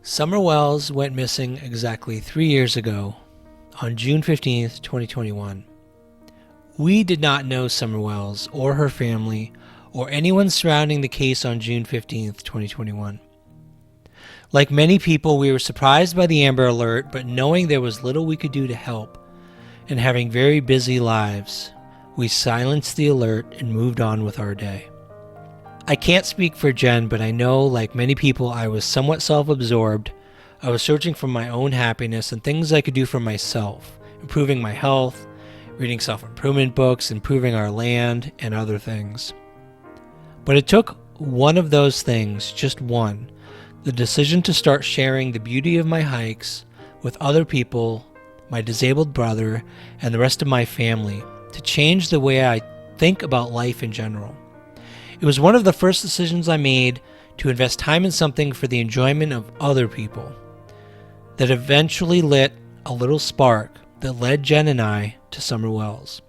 Summer Wells went missing exactly 3 years ago, on June 15th, 2021. We did not know Summer Wells or her family or anyone surrounding the case on June 15th, 2021. Like many people, we were surprised by the Amber Alert, but knowing there was little we could do to help, and having very busy lives, we silenced the alert and moved on with our day. I can't speak for Jen, but I know, like many people, I was somewhat self-absorbed. I was searching for my own happiness and things I could do for myself, improving my health, reading self-improvement books, improving our land, and other things. But it took one of those things, just one, the decision to start sharing the beauty of my hikes with other people, my disabled brother, and the rest of my family, to change the way I think about life in general. It was one of the first decisions I made to invest time in something for the enjoyment of other people that eventually lit a little spark that led Jen and I to Summer Wells.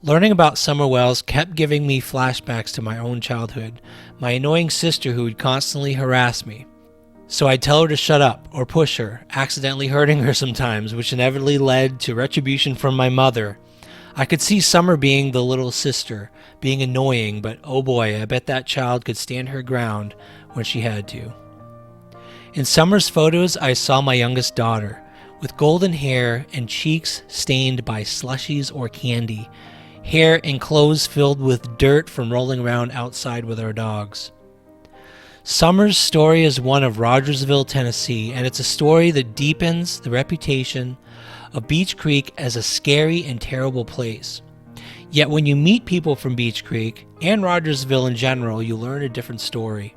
Learning about Summer Wells kept giving me flashbacks to my own childhood, my annoying sister who would constantly harass me. So I'd tell her to shut up or push her, accidentally hurting her sometimes, which inevitably led to retribution from my mother. I could see Summer being the little sister, being annoying, but oh boy, I bet that child could stand her ground when she had to. In Summer's photos, I saw my youngest daughter, with golden hair and cheeks stained by slushies or candy, hair and clothes filled with dirt from rolling around outside with our dogs. Summer's story is one of Rogersville, Tennessee, and it's a story that deepens the reputation of Beech Creek as a scary and terrible place. Yet when you meet people from Beech Creek, and Rogersville in general, you learn a different story.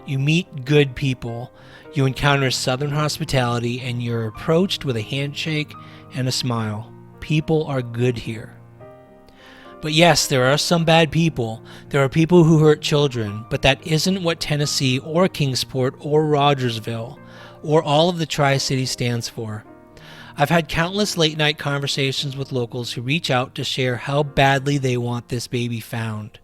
You meet good people, you encounter Southern hospitality, and you're approached with a handshake and a smile. People are good here. But yes, there are some bad people. There are people who hurt children, but that isn't what Tennessee or Kingsport or Rogersville or all of the Tri-Cities stands for. I've had countless late-night conversations with locals who reach out to share how badly they want this baby found.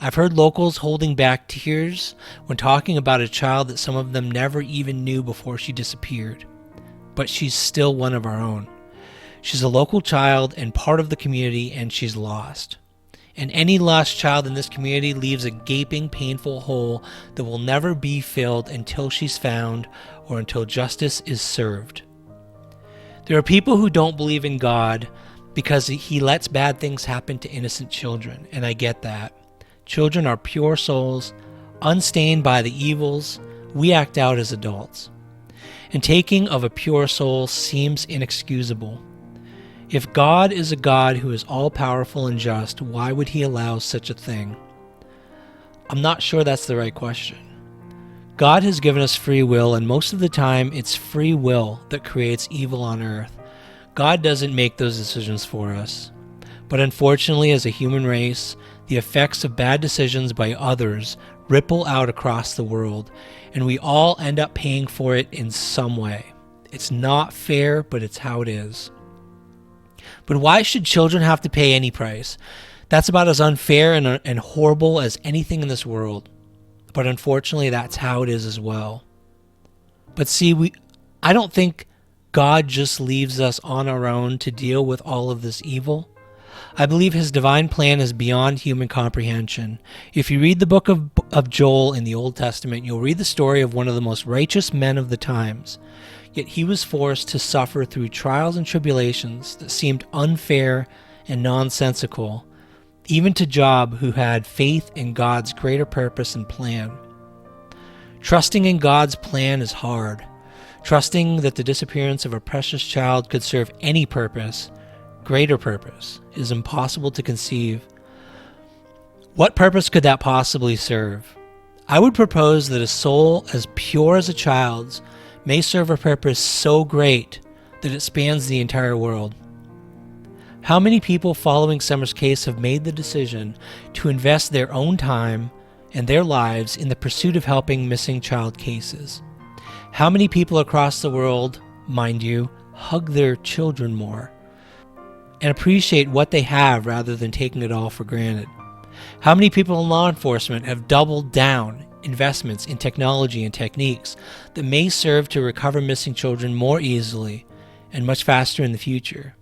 I've heard locals holding back tears when talking about a child that some of them never even knew before she disappeared. But she's still one of our own. She's a local child and part of the community, and she's lost. And any lost child in this community leaves a gaping, painful hole that will never be filled until she's found or until justice is served. There are people who don't believe in God because he lets bad things happen to innocent children, and I get that. Children are pure souls, unstained by the evils we act out as adults. And taking of a pure soul seems inexcusable. If God is a God who is all-powerful and just, why would he allow such a thing? I'm not sure that's the right question. God has given us free will, and most of the time it's free will that creates evil on earth. God doesn't make those decisions for us. But unfortunately, as a human race, the effects of bad decisions by others ripple out across the world, and we all end up paying for it in some way. It's not fair, but it's how it is. But why should children have to pay any price? That's about as unfair and horrible as anything in this world. But unfortunately, that's how it is as well. But see, I don't think God just leaves us on our own to deal with all of this evil. I believe his divine plan is beyond human comprehension. If you read the book of Joel in the Old Testament, you'll read the story of one of the most righteous men of the times. Yet he was forced to suffer through trials and tribulations that seemed unfair and nonsensical, even to Job, who had faith in God's greater purpose and plan. Trusting in God's plan is hard. Trusting that the disappearance of a precious child could serve any purpose, greater purpose, is impossible to conceive. What purpose could that possibly serve? I would propose that a soul as pure as a child's may serve a purpose so great that it spans the entire world. How many people following Summer's case have made the decision to invest their own time and their lives in the pursuit of helping missing child cases? How many people across the world, mind you, hug their children more and appreciate what they have rather than taking it all for granted? How many people in law enforcement have doubled down investments in technology and techniques that may serve to recover missing children more easily and much faster in the future?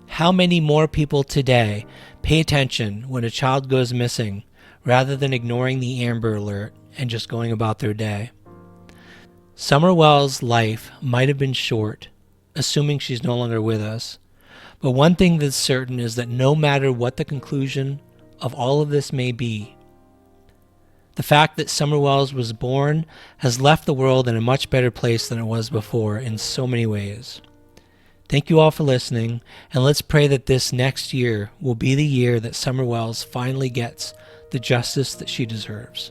How many more people today pay attention when a child goes missing rather than ignoring the Amber Alert and just going about their day? Summer Wells' life might have been short, assuming she's no longer with us, but one thing that's certain is that no matter what the conclusion of all of this may be, the fact that Summer Wells was born has left the world in a much better place than it was before in so many ways. Thank you all for listening, and let's pray that this next year will be the year that Summer Wells finally gets the justice that she deserves.